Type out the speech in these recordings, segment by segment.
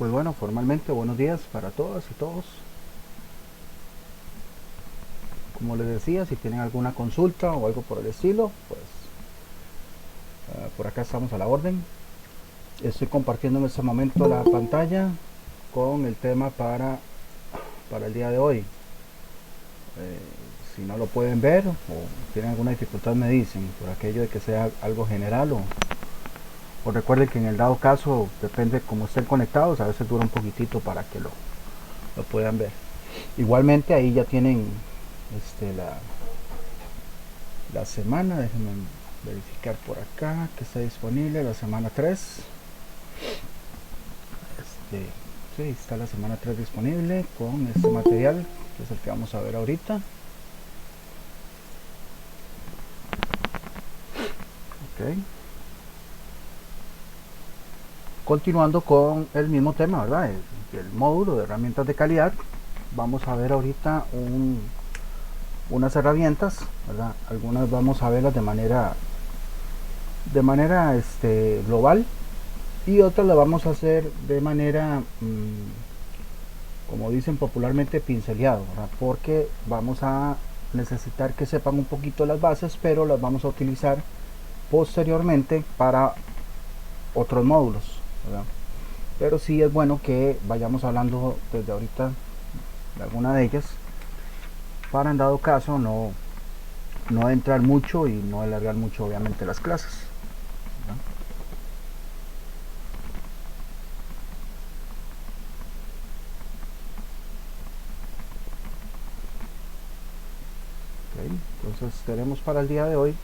Pues bueno, formalmente buenos días para todas y todos. Como les decía, si tienen alguna consulta o algo por el estilo, pues por acá estamos a la orden. Estoy compartiendo en este momento la pantalla con el tema para el día de hoy. Eh, si no lo pueden ver o tienen alguna dificultad me dicen, por aquello de que sea algo general o recuerden que en el dado caso, depende de cómo estén conectados, a veces dura un poquitito para que lo puedan ver. Igualmente ahí ya tienen la semana, déjenme verificar por acá que está disponible la semana 3. Sí, está la semana 3 disponible con este material que es el que vamos a ver ahorita. Ok, continuando con el mismo tema, ¿verdad? El módulo de herramientas de calidad. Vamos a ver ahorita unas herramientas, ¿verdad? Algunas vamos a verlas de manera global y otras las vamos a hacer de manera como dicen popularmente, pinceleado, ¿verdad? Porque vamos a necesitar que sepan un poquito las bases, pero las vamos a utilizar posteriormente para otros módulos, ¿verdad? Pero sí es bueno que vayamos hablando desde ahorita de alguna de ellas para en dado caso no entrar mucho y no alargar mucho obviamente las clases, ¿verdad? Okay, entonces tenemos para el día de hoy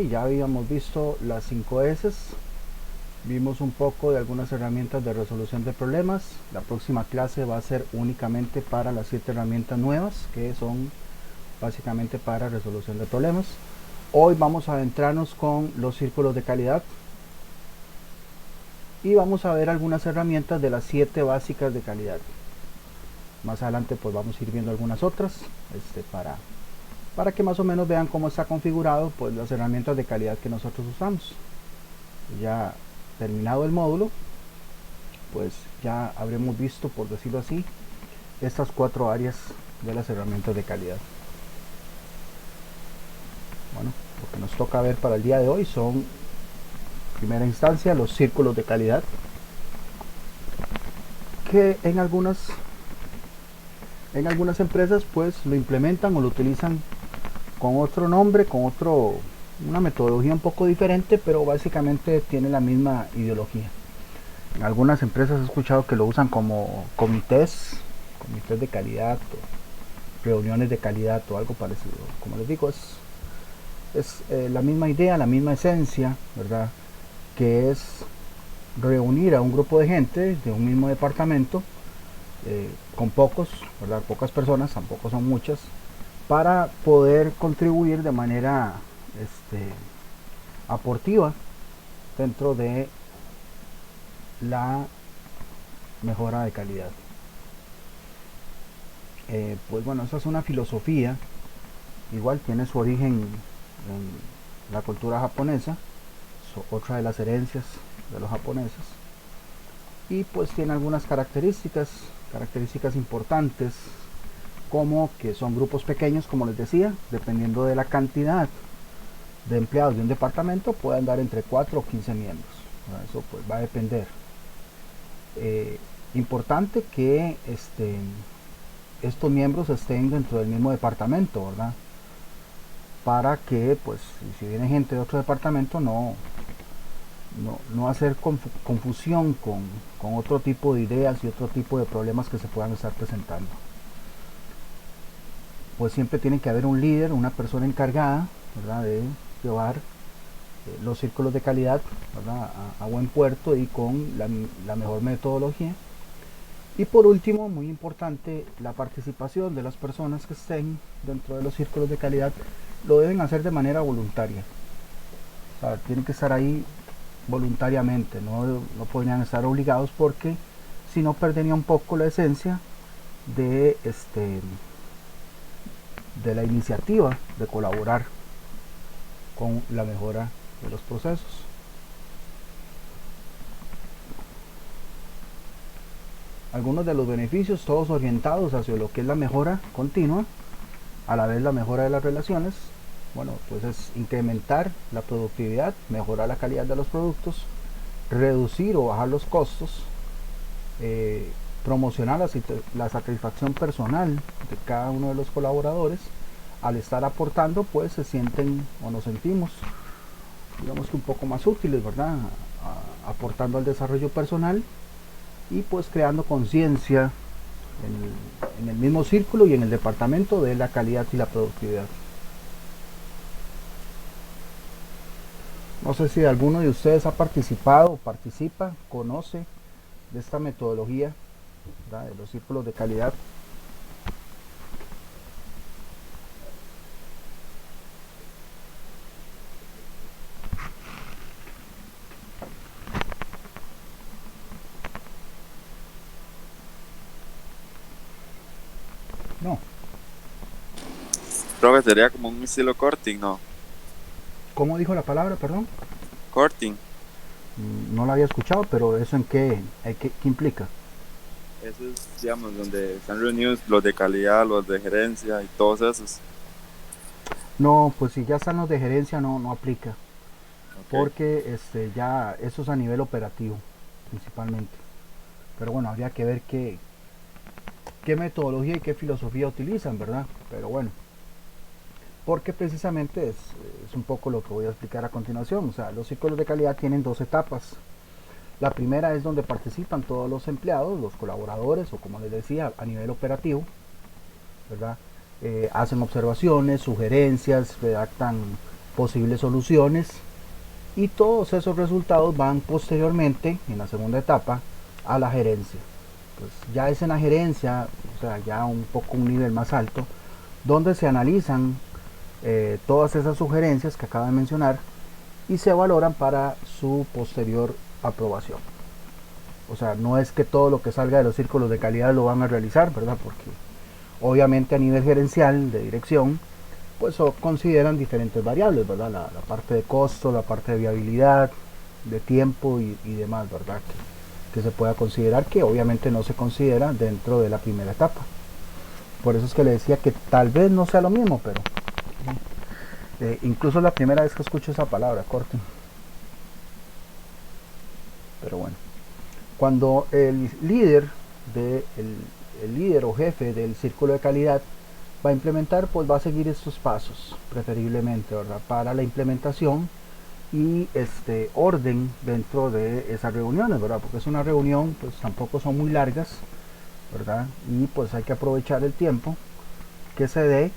ya habíamos visto las 5 S. Vimos un poco de algunas herramientas de resolución de problemas. La próxima clase va a ser únicamente para las 7 herramientas nuevas que son básicamente para resolución de problemas. Hoy vamos a adentrarnos con los círculos de calidad y vamos a ver algunas herramientas de las 7 básicas de calidad. Más adelante pues vamos a ir viendo algunas otras para que más o menos vean cómo está configurado pues las herramientas de calidad que nosotros usamos. Ya terminado el módulo, pues ya habremos visto, por decirlo así, estas 4 áreas de las herramientas de calidad. Bueno, lo que nos toca ver para el día de hoy son, en primera instancia, los círculos de calidad, que en algunas empresas pues lo implementan o lo utilizan con otro nombre, una metodología un poco diferente, pero básicamente tiene la misma ideología. En algunas empresas he escuchado que lo usan como comités de calidad o reuniones de calidad o algo parecido. Como les digo, es la misma idea, la misma esencia, ¿verdad? Que es reunir a un grupo de gente de un mismo departamento, con pocos, ¿verdad? Pocas personas, tampoco son muchas, para poder contribuir de manera aportiva dentro de la mejora de calidad. Pues bueno, esa es una filosofía, igual tiene su origen en la cultura japonesa, otra de las herencias de los japoneses, y pues tiene algunas características importantes, como que son grupos pequeños, como les decía, dependiendo de la cantidad de empleados de un departamento, pueden dar entre 4 o 15 miembros. Eso pues va a depender. Importante que estos miembros estén dentro del mismo departamento, ¿verdad? Para que, pues, si viene gente de otro departamento, no hacer confusión con otro tipo de ideas y otro tipo de problemas que se puedan estar presentando. Pues siempre tiene que haber un líder, una persona encargada, ¿verdad?, de llevar los círculos de calidad, ¿verdad?, a buen puerto y con la mejor metodología. Y por último, muy importante, la participación de las personas que estén dentro de los círculos de calidad lo deben hacer de manera voluntaria. O sea, tienen que estar ahí voluntariamente, no podrían estar obligados, porque si no perdería un poco la esencia de de la iniciativa de colaborar con la mejora de los procesos. Algunos de los beneficios, todos orientados hacia lo que es la mejora continua, a la vez la mejora de las relaciones. Bueno, pues es incrementar la productividad, mejorar la calidad de los productos, reducir o bajar los costos, promocionar la satisfacción personal de cada uno de los colaboradores. Al estar aportando, pues se sienten o nos sentimos, digamos que un poco más útiles, ¿verdad? Aportando al desarrollo personal y pues creando conciencia en el mismo círculo y en el departamento de la calidad y la productividad. No sé si alguno de ustedes ha participado o participa, conoce de esta metodología, ¿verdad?, de los círculos de calidad. No. Creo que sería como un estilo courting, ¿no? ¿Cómo dijo la palabra, perdón? Courting. No la había escuchado, pero ¿eso en qué implica? Eso es, digamos, donde están reunidos los de calidad, los de gerencia y todos esos. No, pues si ya están los de gerencia no aplica, Ok. porque ya eso es a nivel operativo principalmente. Pero bueno, habría que ver qué metodología y qué filosofía utilizan, ¿verdad? Pero bueno, porque precisamente es un poco lo que voy a explicar a continuación. O sea, los círculos de calidad tienen dos etapas. La primera es donde participan todos los empleados, los colaboradores o como les decía, a nivel operativo, ¿verdad? Hacen observaciones, sugerencias, redactan posibles soluciones y todos esos resultados van posteriormente, en la segunda etapa, a la gerencia. Pues ya es en la gerencia, o sea, ya un poco un nivel más alto, donde se analizan todas esas sugerencias que acabo de mencionar y se valoran para su posterior aprobación. O sea, no es que todo lo que salga de los círculos de calidad lo van a realizar, ¿verdad? Porque obviamente a nivel gerencial, de dirección, pues consideran diferentes variables, ¿verdad? La parte de costo, la parte de viabilidad, de tiempo y demás, ¿verdad? Que se pueda considerar, que obviamente no se considera dentro de la primera etapa. Por eso es que le decía que tal vez no sea lo mismo, pero incluso la primera vez que escucho esa palabra, corte. Pero bueno, cuando el líder o jefe del círculo de calidad va a implementar, pues va a seguir estos pasos, preferiblemente, ¿verdad? Para la implementación y orden dentro de esas reuniones, ¿verdad? Porque es una reunión, pues tampoco son muy largas, ¿verdad? Y pues hay que aprovechar el tiempo que se dé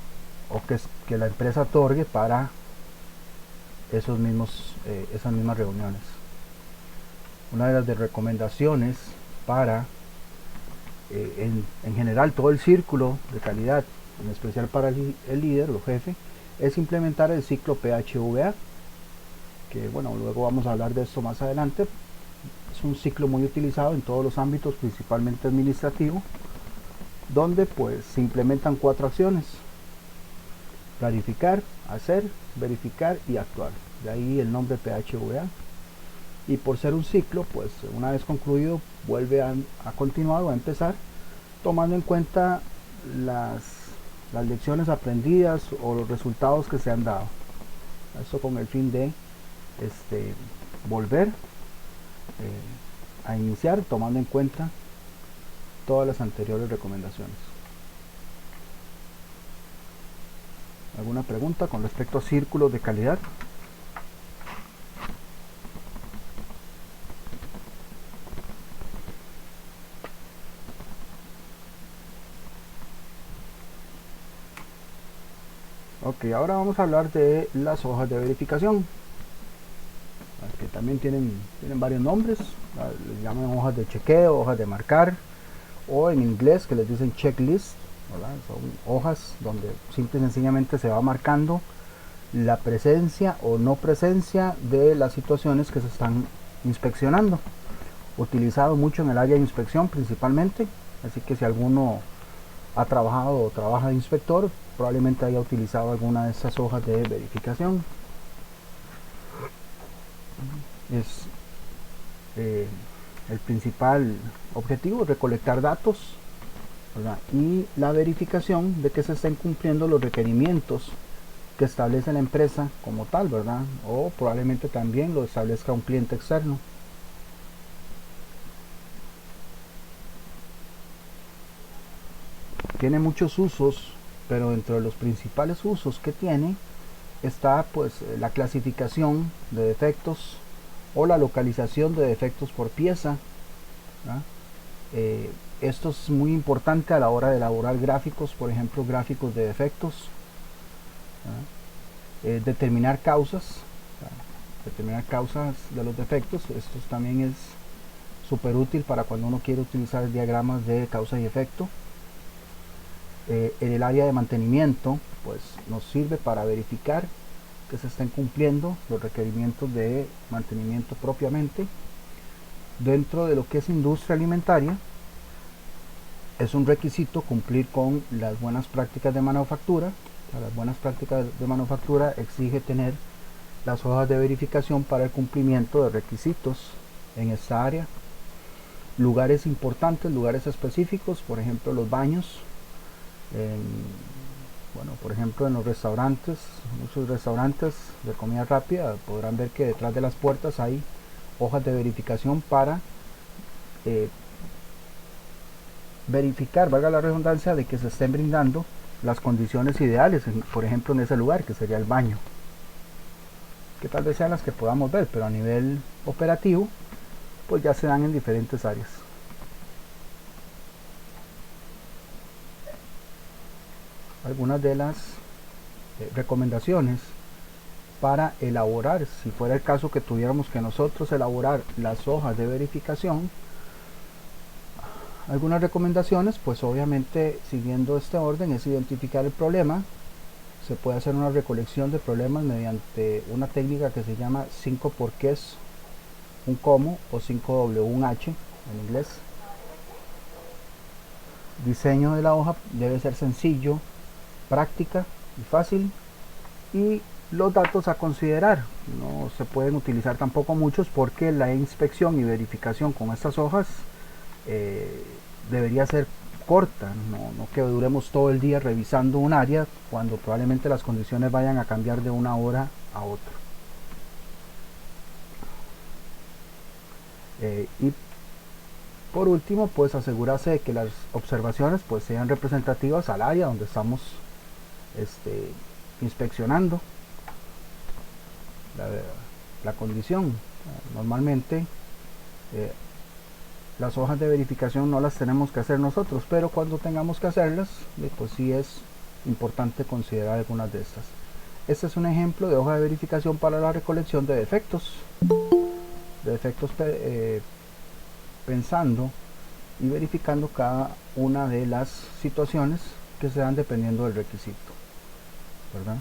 o que la empresa otorgue para esas mismas reuniones. Una de las recomendaciones para en general todo el círculo de calidad, en especial para el líder o jefe, es implementar el ciclo PHVA, que bueno, luego vamos a hablar de esto más adelante. Es un ciclo muy utilizado en todos los ámbitos, principalmente administrativo, donde pues se implementan 4 acciones: planificar, hacer, verificar y actuar. De ahí el nombre PHVA. Y por ser un ciclo, pues una vez concluido vuelve a continuar o a empezar, tomando en cuenta las, las lecciones aprendidas o los resultados que se han dado. Eso con el fin de volver a iniciar, tomando en cuenta todas las anteriores recomendaciones. ¿Alguna pregunta con respecto a círculos de calidad? Ok, ahora vamos a hablar de las hojas de verificación, que también tienen varios nombres. Les llaman hojas de chequeo, hojas de marcar, o en inglés que les dicen checklist, ¿verdad? Son hojas donde simple y sencillamente se va marcando la presencia o no presencia de las situaciones que se están inspeccionando. Utilizado mucho en el área de inspección principalmente, así que si alguno ha trabajado o trabaja de inspector, probablemente haya utilizado alguna de estas hojas de verificación. Es el principal objetivo es recolectar datos, ¿verdad? Y la verificación de que se estén cumpliendo los requerimientos que establece la empresa como tal, ¿verdad? O probablemente también lo establezca un cliente externo. Tiene muchos usos, pero entre los principales usos que tiene está pues la clasificación de defectos o la localización de defectos por pieza, ¿verdad? Esto es muy importante a la hora de elaborar gráficos, por ejemplo gráficos de defectos, determinar causas, determinar causas de los defectos. Esto también es súper útil para cuando uno quiere utilizar diagramas de causa y efecto. En el área de mantenimiento pues nos sirve para verificar que se estén cumpliendo los requerimientos de mantenimiento propiamente. Dentro de lo que es industria alimentaria es un requisito cumplir con las buenas prácticas de manufactura. Las buenas prácticas de manufactura exige tener las hojas de verificación para el cumplimiento de requisitos en esta área. Lugares importantes, lugares específicos, por ejemplo los baños. Bueno, por ejemplo en los restaurantes, muchos restaurantes de comida rápida podrán ver que detrás de las puertas hay hojas de verificación para verificar, valga la redundancia, de que se estén brindando las condiciones ideales, por ejemplo en ese lugar que sería el baño, que tal vez sean las que podamos ver, pero a nivel operativo pues ya se dan en diferentes áreas. Algunas de las recomendaciones para elaborar, si fuera el caso que tuviéramos que nosotros elaborar las hojas de verificación, algunas recomendaciones, pues obviamente siguiendo este orden, es identificar el problema. Se puede hacer una recolección de problemas mediante una técnica que se llama 5 porqués, un cómo o 5W, un H en inglés. Diseño de la hoja debe ser sencillo, práctica y fácil, y los datos a considerar no se pueden utilizar tampoco muchos porque la inspección y verificación con estas hojas debería ser corta, no que duremos todo el día revisando un área cuando probablemente las condiciones vayan a cambiar de una hora a otra. Y por último, pues asegurarse de que las observaciones pues sean representativas al área donde estamos inspeccionando la condición. Normalmente las hojas de verificación no las tenemos que hacer nosotros, pero cuando tengamos que hacerlas, pues sí es importante considerar algunas de estas. Este es un ejemplo de hoja de verificación para la recolección de defectos, pensando y verificando cada una de las situaciones que se dan dependiendo del requisito, ¿verdad?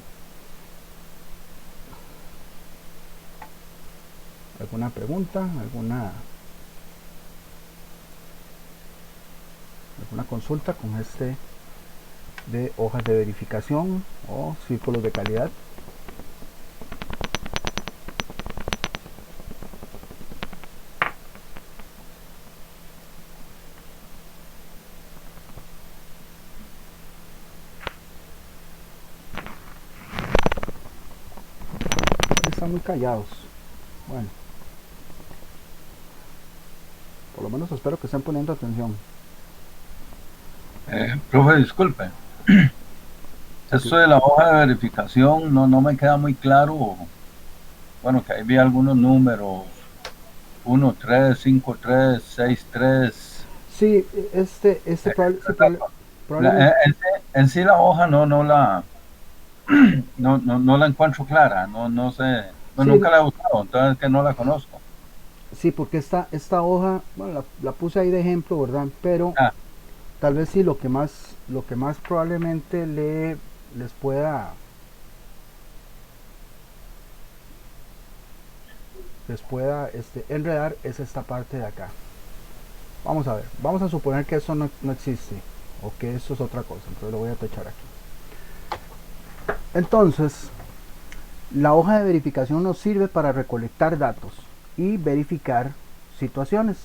¿Alguna pregunta? ¿Alguna consulta con este de hojas de verificación o círculos de calidad? Están muy callados. Bueno, por lo menos espero que estén poniendo atención. Profe, disculpe. Esto de la hoja de verificación no me queda muy claro. Bueno, que ahí vi algunos números. 1, 3, 5, 3, 6, 3. Sí, probablemente. En sí la hoja no la encuentro clara. No sé. Sí, Nunca la he usado, entonces que no la conozco. sí, porque esta hoja, bueno, la puse ahí de ejemplo, ¿verdad? Pero Ah, tal vez sí lo que más probablemente les pueda enredar es esta parte de acá. Vamos a ver, vamos a suponer que eso no existe o que eso es otra cosa, entonces lo voy a tachar aquí. Entonces, La hoja de verificación nos sirve para recolectar datos y verificar situaciones.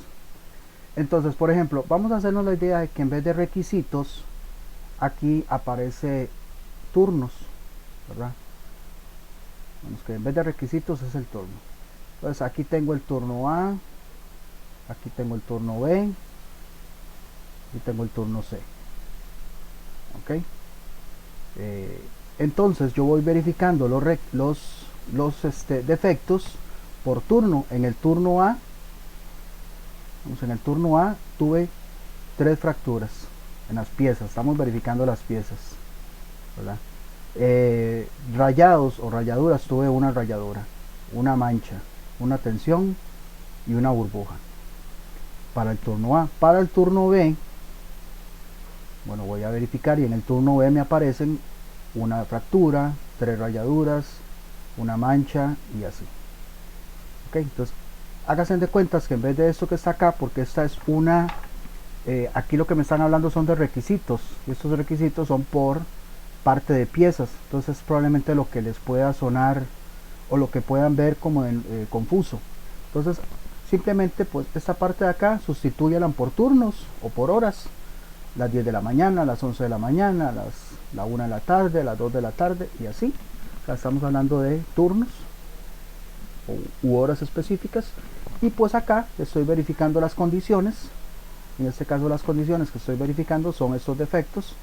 Entonces, por ejemplo, vamos a hacernos la idea de que en vez de requisitos, aquí aparece turnos, ¿verdad? Vamos, que en vez de requisitos es el turno. Entonces aquí tengo el turno A, aquí tengo el turno B, y tengo el turno C. Ok. Entonces yo voy verificando los defectos por turno. En el turno A, en el turno A tuve 3 fracturas en las piezas. Estamos verificando las piezas, ¿verdad? Rayados o rayaduras, tuve una rayadura, una mancha, una tensión y una burbuja para el turno A. Para el turno B, bueno, voy a verificar y en el turno B me aparecen una fractura, 3 rayaduras, una mancha y así. Ok, entonces háganse de cuentas que en vez de esto que está acá, porque esta es una, aquí lo que me están hablando son de requisitos, y estos requisitos son por parte de piezas, entonces probablemente lo que les pueda sonar o lo que puedan ver como confuso. Entonces simplemente pues esta parte de acá sustituyanla por turnos o por horas, las 10 de la mañana, las 11 de la mañana, la 1 de la tarde, las 2 de la tarde y así. O sea, estamos hablando de turnos u horas específicas, y pues acá estoy verificando las condiciones. En este caso las condiciones que estoy verificando son estos defectos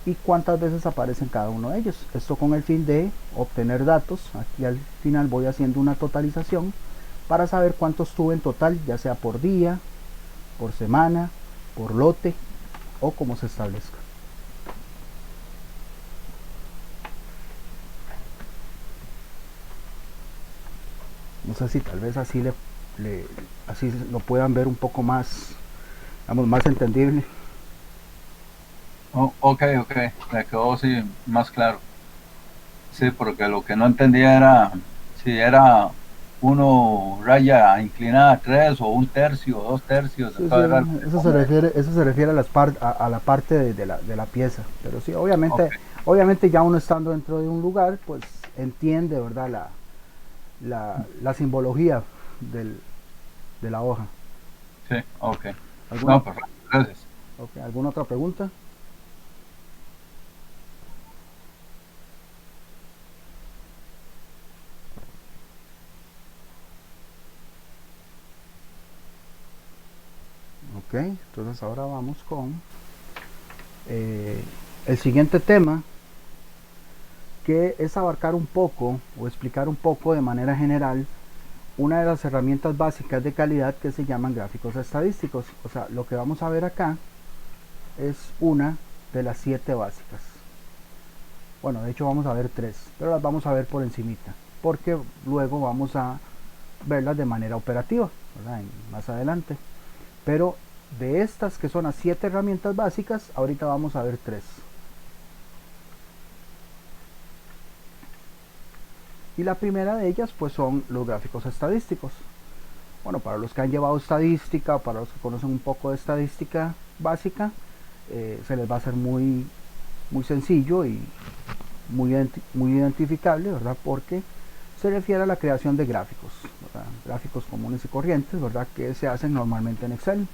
y cuántas veces aparecen cada uno de ellos. Esto con el fin de obtener datos. Aquí al final voy haciendo una totalización para saber cuántos tuve en total, ya sea por día, por semana, por lote o como se establezca. No sé si tal vez así así lo puedan ver un poco más, digamos, más entendible. Oh, ok, me quedó sí más claro. Sí, porque lo que no entendía era si era uno raya inclinada 3 o 1/3 o 2/3, Sí, sí, entonces era lo que eso se refiere a, a la parte de la pieza. Pero sí, ok, obviamente ya uno estando dentro de un lugar, pues entiende, ¿verdad? La simbología de la hoja. sí, ok. ¿Alguna, No, perfecto, gracias. okay, ¿alguna otra pregunta? Ok, entonces ahora vamos con el siguiente tema, que es abarcar un poco o explicar un poco de manera general una de las herramientas básicas de calidad que se llaman gráficos estadísticos. O sea, lo que vamos a ver acá es una de las 7 básicas. Bueno, de hecho vamos a ver 3, pero las vamos a ver por encimita, porque luego vamos a verlas de manera operativa, ¿verdad? Más adelante. Pero de estas que son las 7 herramientas básicas, ahorita vamos a ver 3. Y la primera de ellas pues son los gráficos estadísticos. Bueno, para los que han llevado estadística, para los que conocen un poco de estadística básica, se les va a hacer muy sencillo y muy identificable, ¿verdad? Porque se refiere a la creación de gráficos, ¿verdad? Gráficos comunes y corrientes, ¿verdad? Que se hacen normalmente en Excel,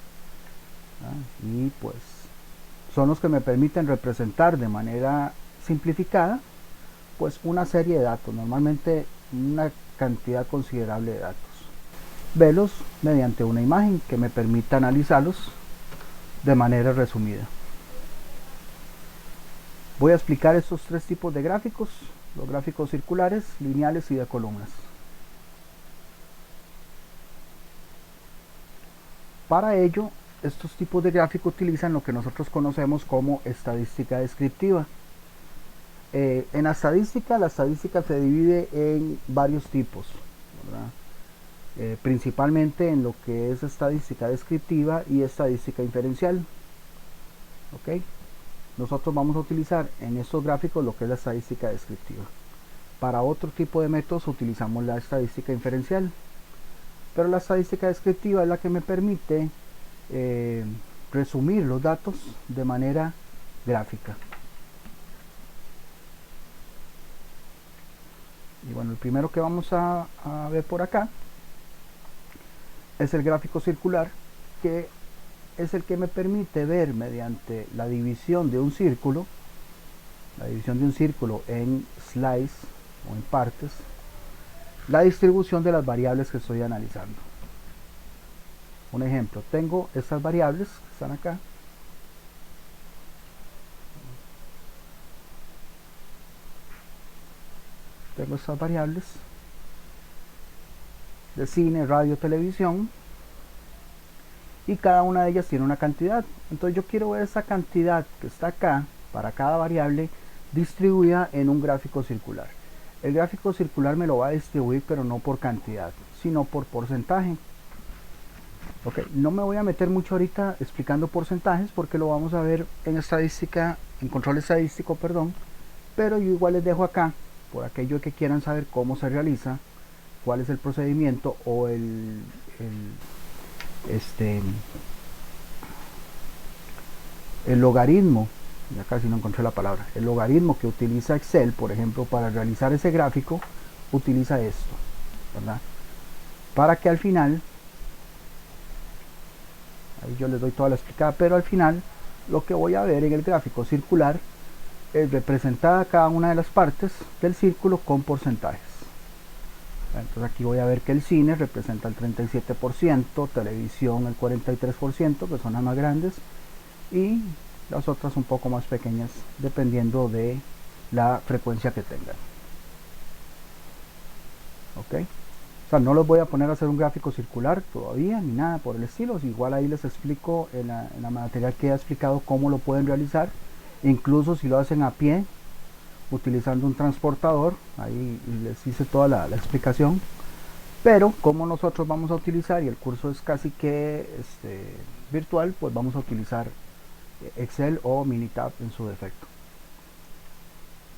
¿verdad? Y pues son los que me permiten representar de manera simplificada pues una serie de datos, normalmente una cantidad considerable de datos. Verlos mediante una imagen que me permita analizarlos de manera resumida. Voy a explicar estos 3 tipos de gráficos: los gráficos circulares, lineales y de columnas. Para ello, estos tipos de gráficos utilizan lo que nosotros conocemos como estadística descriptiva. En la estadística se divide en varios tipos, ¿verdad? Principalmente en lo que es estadística descriptiva y estadística inferencial. ¿Okay? Nosotros vamos a utilizar en estos gráficos lo que es la estadística descriptiva. Para otro tipo de métodos utilizamos la estadística inferencial, pero la estadística descriptiva es la que me permite resumir los datos de manera gráfica. Y bueno, el primero que vamos a ver por acá es el gráfico circular, que es el que me permite ver mediante la división de un círculo, en slices o en partes, la distribución de las variables que estoy analizando. Un ejemplo, tengo estas variables que están acá. Tengo estas variables de cine, radio, televisión, y cada una de ellas tiene una cantidad. Entonces yo quiero ver esa cantidad que está acá para cada variable distribuida en un gráfico circular. El gráfico circular me lo va a distribuir, pero no por cantidad, sino por porcentaje. Ok, no me voy a meter mucho ahorita explicando porcentajes porque lo vamos a ver en estadística, en control estadístico, perdón, pero yo igual les dejo acá, por aquello que quieran saber cómo se realiza, cuál es el procedimiento o el logaritmo, ya casi no encontré la palabra, el logaritmo que utiliza Excel, por ejemplo, para realizar ese gráfico, utiliza esto, ¿verdad? Para que al final, ahí yo les doy toda la explicada, pero al final lo que voy a ver en el gráfico circular es representada cada una de las partes del círculo con porcentajes. Entonces aquí voy a ver que el cine representa el 37%, televisión el 43%, que son las más grandes, y las otras un poco más pequeñas dependiendo de la frecuencia que tengan. Ok, o sea, no los voy a poner a hacer un gráfico circular todavía ni nada por el estilo. Igual ahí les explico en la material que he explicado cómo lo pueden realizar, incluso si lo hacen a pie utilizando un transportador. Ahí les hice toda la explicación, pero como nosotros vamos a utilizar, y el curso es casi que virtual, pues vamos a utilizar Excel o Minitab en su defecto.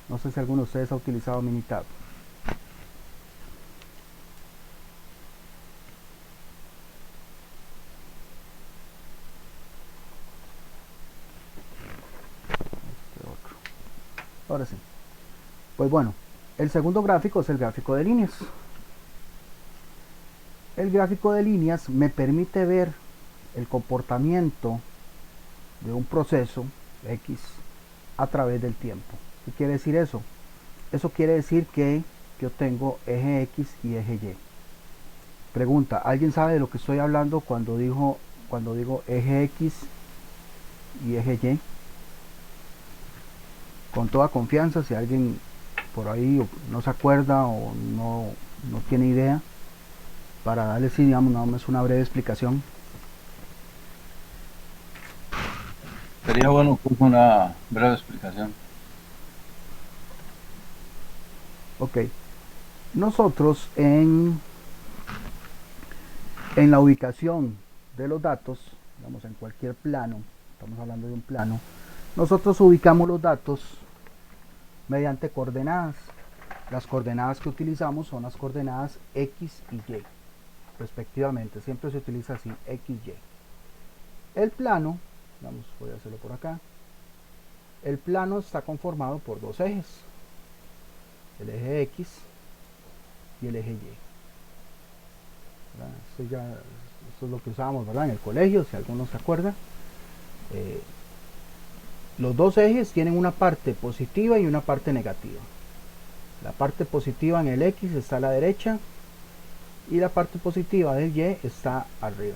No sé si alguno de ustedes ha utilizado Minitab. Ahora sí. Pues bueno, el segundo gráfico es el gráfico de líneas. El gráfico de líneas me permite ver el comportamiento de un proceso X a través del tiempo. ¿Qué quiere decir eso? Eso quiere decir que yo tengo eje X y eje Y. Pregunta, ¿alguien sabe de lo que estoy hablando cuando digo eje X y eje Y? Con toda confianza, si alguien por ahí no se acuerda o no tiene idea, para darles, digamos, nada más una breve explicación. Sería bueno con una breve explicación. Ok, nosotros en la ubicación de los datos, digamos en cualquier plano, estamos hablando de un plano, nosotros ubicamos los datos mediante coordenadas. Las coordenadas que utilizamos son las coordenadas X y Y, respectivamente. Siempre se utiliza así, X, Y. El plano, vamos, voy a hacerlo por acá. El plano está conformado por dos ejes, el eje X y el eje Y. Esto es lo que usábamos, ¿verdad?, en el colegio, si alguno se acuerda. Los dos ejes tienen una parte positiva y una parte negativa. La parte positiva en el X está a la derecha y la parte positiva del Y está arriba.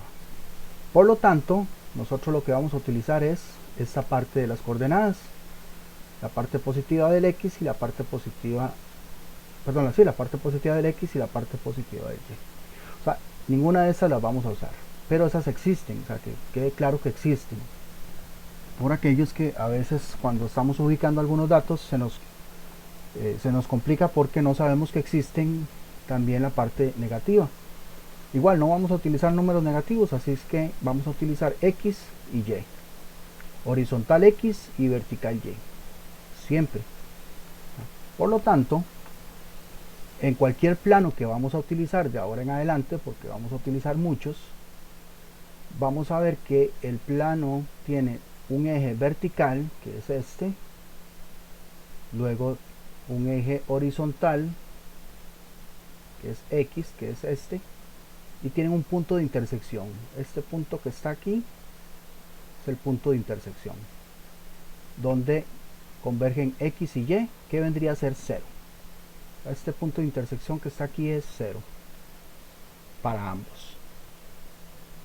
Por lo tanto, nosotros lo que vamos a utilizar es esta parte de las coordenadas, la parte positiva del X y la parte positiva, perdón, sí, la parte positiva del X y la parte positiva del Y. O sea, ninguna de estas las vamos a usar, pero esas existen, o sea, que quede claro que existen. Por aquellos que a veces cuando estamos ubicando algunos datos se nos complica porque no sabemos que existen también la parte negativa. Igual no vamos a utilizar números negativos, así es que vamos a utilizar X y Y, horizontal X y vertical Y, siempre. Por lo tanto, en cualquier plano que vamos a utilizar de ahora en adelante, porque vamos a utilizar muchos, vamos a ver que el plano tiene un eje vertical, que es luego un eje horizontal, que es X, que es este, y tienen un punto de intersección. Este punto que está aquí es el punto de intersección, donde convergen X y Y, que vendría a ser 0. Este punto de intersección que está aquí es 0 para ambos.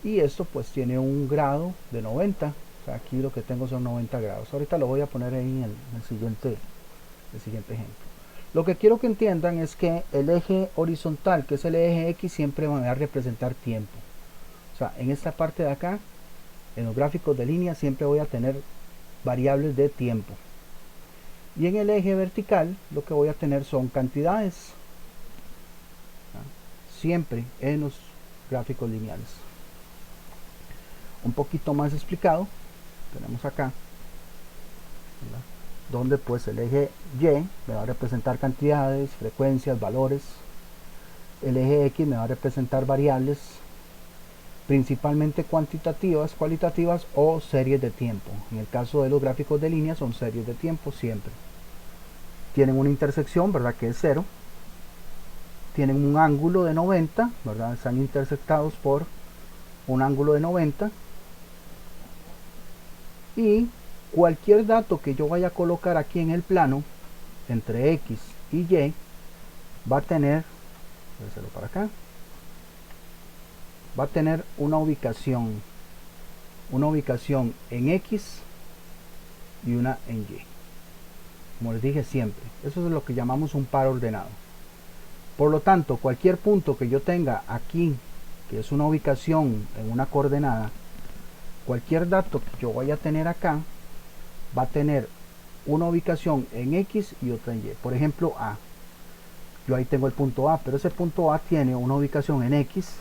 Y esto pues tiene un grado de 90. O sea, aquí lo que tengo son 90 grados. Ahorita lo voy a poner ahí en el siguiente ejemplo. Lo que quiero que entiendan es que el eje horizontal, que es el eje X, siempre va a representar tiempo. O sea, en esta parte de acá, en los gráficos de línea, siempre voy a tener variables de tiempo. Y en el eje vertical, lo que voy a tener son cantidades. Siempre en los gráficos lineales. Un poquito más explicado, tenemos acá, ¿verdad?, donde pues el eje Y me va a representar cantidades, frecuencias, valores. El eje X me va a representar variables, principalmente cuantitativas, cualitativas o series de tiempo. En el caso de los gráficos de línea son series de tiempo siempre. Tienen una intersección, ¿verdad?, que es 0. Tienen un ángulo de 90, ¿verdad? Están intersectados por un ángulo de 90. Y cualquier dato que yo vaya a colocar aquí en el plano entre X y Y va a tener, voy a hacerlo para acá, va a tener una ubicación en X y una en Y. Como les dije siempre, eso es lo que llamamos un par ordenado. Por lo tanto, cualquier punto que yo tenga aquí, que es una ubicación en una coordenada, cualquier dato que yo vaya a tener acá va a tener una ubicación en X y otra en Y. Por ejemplo, A. Yo ahí tengo el punto A, pero ese punto A tiene una ubicación en X,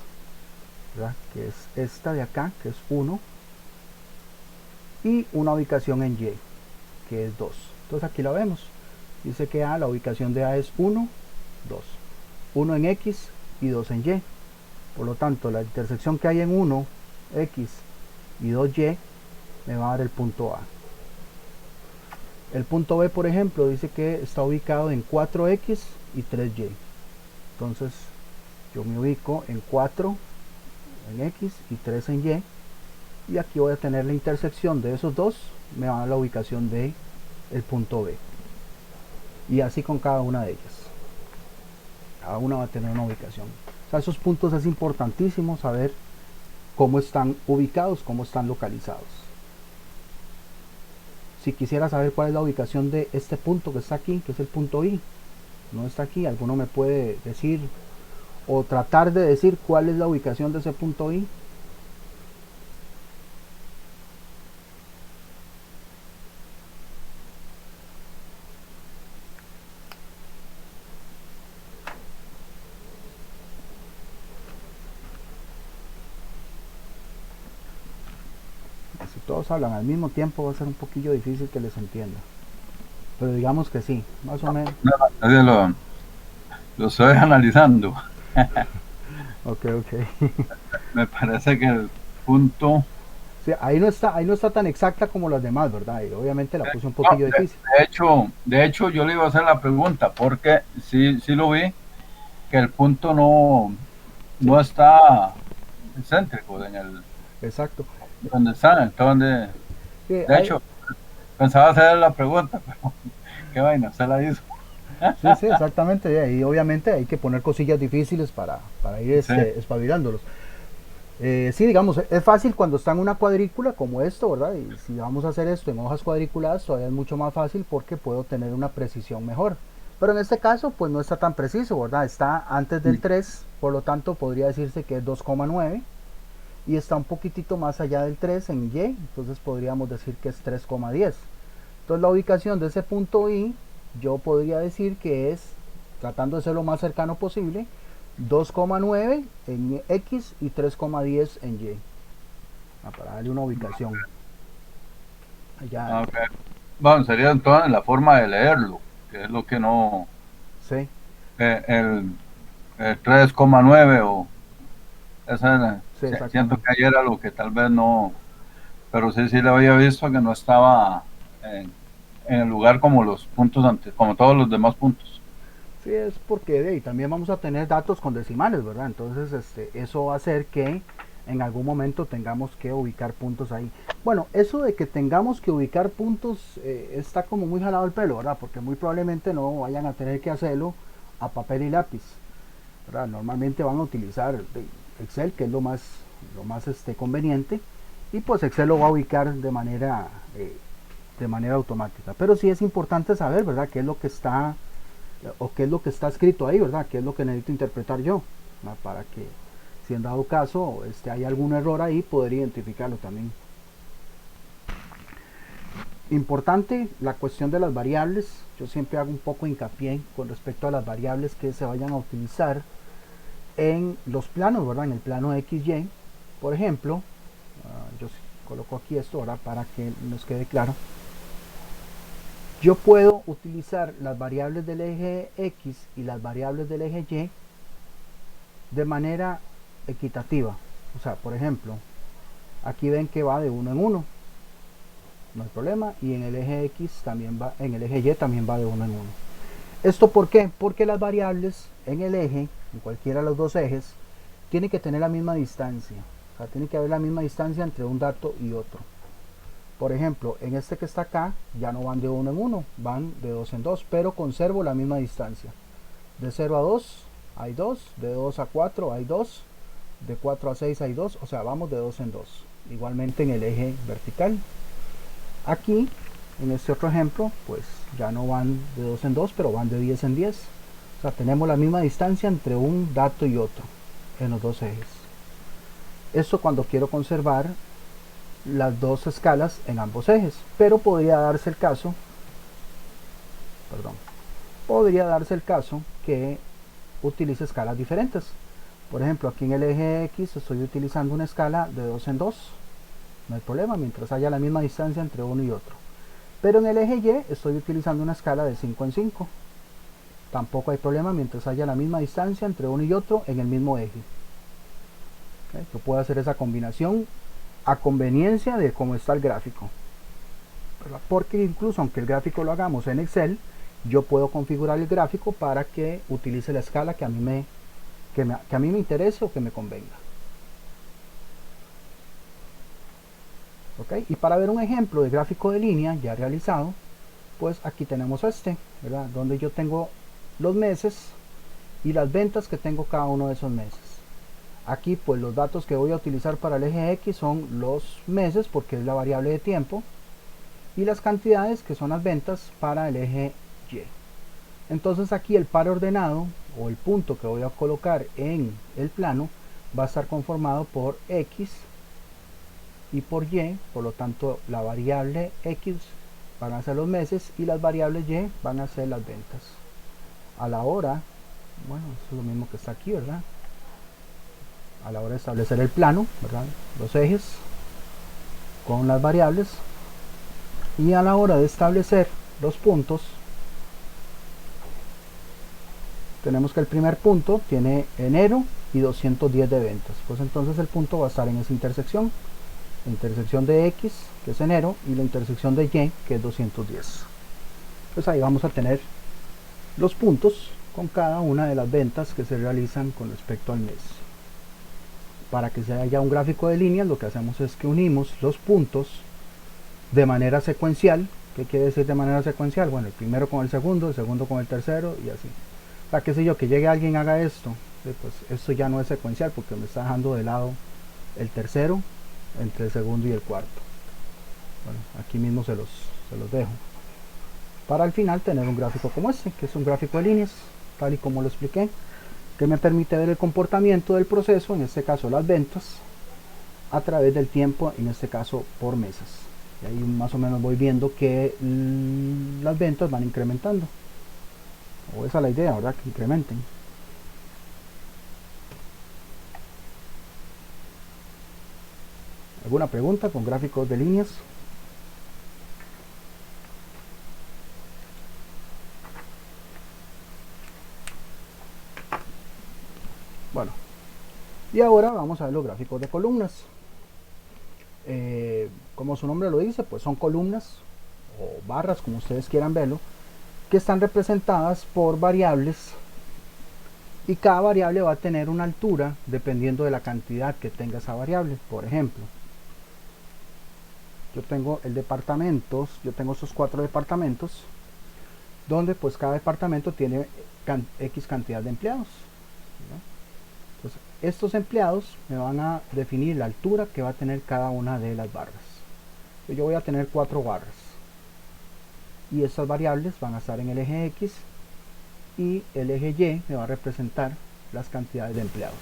¿verdad?, que es esta de acá, que es 1, y una ubicación en Y, que es 2. Entonces aquí la vemos. Dice que A, la ubicación de A es 1, 2. 1 en X y 2 en Y. Por lo tanto, la intersección que hay en 1, X, y 2Y me va a dar el punto A. El punto B, por ejemplo, dice que está ubicado en 4X y 3Y. Entonces yo me ubico en 4 en X y 3 en Y, y aquí voy a tener la intersección de esos dos, me va a dar la ubicación de el punto B. Y así con cada una de ellas. Cada una va a tener una ubicación. O sea, esos puntos es importantísimo saber cómo están ubicados, cómo están localizados. Si quisiera saber cuál es la ubicación de este punto que está aquí, que es el punto I, no está aquí, alguno me puede decir o tratar de decir cuál es la ubicación de ese punto I. Si todos hablan al mismo tiempo va a ser un poquillo difícil que les entienda, pero digamos que sí, más o menos. Lo estoy analizando. Ok. Me parece que el punto... Sí, ahí no está tan exacta como las demás, ¿verdad? Y obviamente la puse un poquillo difícil. De hecho, yo le iba a hacer la pregunta, porque sí lo vi, que el punto no está céntrico en el... Exacto. donde está, entonces... Sí, De hecho, pensaba hacer la pregunta, pero qué vaina, se la hizo. sí, exactamente. Y obviamente hay que poner cosillas difíciles para ir espabilándolos. Sí, digamos, es fácil cuando está en una cuadrícula como esto, ¿verdad? Y si vamos a hacer esto en hojas cuadriculadas, todavía es mucho más fácil porque puedo tener una precisión mejor. Pero en este caso, pues no está tan preciso, ¿verdad? Está antes del 3, por lo tanto podría decirse que es 2,9. Y está un poquitito más allá del 3 en Y, entonces podríamos decir que es 3,10. Entonces la ubicación de ese punto I, yo podría decir que es, tratando de ser lo más cercano posible, 2,9 en X y 3,10 en Y. Para darle una ubicación. Allá. Okay. Bueno, sería entonces la forma de leerlo, que es lo que no... Sí. El 3,9 o... Esa, Sí, siento que ayer era lo que tal vez no... Pero sí le había visto que no estaba en el lugar como los puntos antes, como todos los demás puntos. Sí, es porque de ahí también vamos a tener datos con decimales, ¿verdad? Entonces, eso va a hacer que en algún momento tengamos que ubicar puntos ahí. Bueno, eso de que tengamos que ubicar puntos está como muy jalado el pelo, ¿verdad? Porque muy probablemente no vayan a tener que hacerlo a papel y lápiz, ¿verdad? Normalmente van a utilizar Excel, que es lo más conveniente, y pues Excel lo va a ubicar de manera automática. Pero sí es importante saber, ¿verdad? Qué es lo que está o qué es lo que está escrito ahí, ¿verdad? ¿Qué es lo que necesito interpretar yo? ¿Verdad? Para que, si en dado caso hay algún error ahí, poder identificarlo también. Importante la cuestión de las variables. Yo siempre hago un poco hincapié con respecto a las variables que se vayan a utilizar en los planos, ¿verdad? En el plano XY, por ejemplo, yo coloco aquí esto ahora para que nos quede claro. Yo puedo utilizar las variables del eje X y las variables del eje Y de manera equitativa. O sea, por ejemplo, aquí ven que va de uno en uno, no hay problema, y en el eje X también va, en el eje Y también va de uno en uno. ¿Esto por qué? Porque las variables en el eje, en cualquiera de los dos ejes, tienen que tener la misma distancia. O sea, tiene que haber la misma distancia entre un dato y otro. Por ejemplo, en este que está acá, ya no van de uno en uno, van de dos en dos, pero conservo la misma distancia. De 0 a 2 hay 2, de 2 a 4 hay 2, de 4 a 6 hay 2, o sea, vamos de 2 en 2. Igualmente en el eje vertical. Aquí, en este otro ejemplo, pues ya no van de 2 en 2, pero van de 10 en 10. O sea, tenemos la misma distancia entre un dato y otro en los dos ejes. Esto cuando quiero conservar las dos escalas en ambos ejes, pero podría darse el caso que utilice escalas diferentes. Por ejemplo, aquí en el eje X estoy utilizando una escala de 2 en 2, no hay problema mientras haya la misma distancia entre uno y otro. Pero en el eje Y estoy utilizando una escala de 5 en 5, tampoco hay problema mientras haya la misma distancia entre uno y otro en el mismo eje. ¿Okay? Yo puedo hacer esa combinación a conveniencia de cómo está el gráfico, ¿verdad? Porque incluso aunque el gráfico lo hagamos en Excel, yo puedo configurar el gráfico para que utilice la escala que a mí me interese o que me convenga. ¿Okay? Y para ver un ejemplo de gráfico de línea ya realizado, pues aquí tenemos ¿verdad? Donde yo tengo los meses y las ventas que tengo cada uno de esos meses. Aquí pues los datos que voy a utilizar para el eje X son los meses porque es la variable de tiempo, y las cantidades que son las ventas para el eje Y. Entonces aquí el par ordenado o el punto que voy a colocar en el plano va a estar conformado por X y por Y, por lo tanto la variable X van a ser los meses y las variables Y van a ser las ventas. A la hora, bueno, eso es lo mismo que está aquí, ¿verdad? A la hora de establecer el plano, ¿verdad? Los ejes con las variables, y a la hora de establecer los puntos, tenemos que el primer punto tiene enero y 210 de ventas, pues entonces el punto va a estar en esa intersección, la intersección de X, que es enero, y la intersección de Y, que es 210. Pues ahí vamos a tener los puntos con cada una de las ventas que se realizan con respecto al mes. Para que se haya un gráfico de líneas, lo que hacemos es que unimos los puntos de manera secuencial. ¿Qué quiere decir de manera secuencial? Bueno, el primero con el segundo con el tercero, y así. Para que sé yo, que llegue alguien haga esto, pues esto ya no es secuencial porque me está dejando de lado el tercero entre el segundo y el cuarto. Bueno, aquí mismo se los dejo. Para al final tener un gráfico como este, que es un gráfico de líneas, tal y como lo expliqué, que me permite ver el comportamiento del proceso, en este caso las ventas, a través del tiempo, en este caso por meses. Y ahí más o menos voy viendo que las ventas van incrementando. O esa es la idea, ¿verdad? Que incrementen. ¿Alguna pregunta con gráficos de líneas? Bueno, y ahora vamos a ver los gráficos de columnas. Como su nombre lo dice, pues son columnas o barras, como ustedes quieran verlo, que están representadas por variables, y cada variable va a tener una altura dependiendo de la cantidad que tenga esa variable. Por ejemplo, yo tengo el departamentos, yo tengo esos 4 departamentos, donde pues cada departamento tiene X cantidad de empleados, ¿no? Entonces, estos empleados me van a definir la altura que va a tener cada una de las barras. Yo voy a tener 4 barras, y estas variables van a estar en el eje X, y el eje Y me va a representar las cantidades de empleados.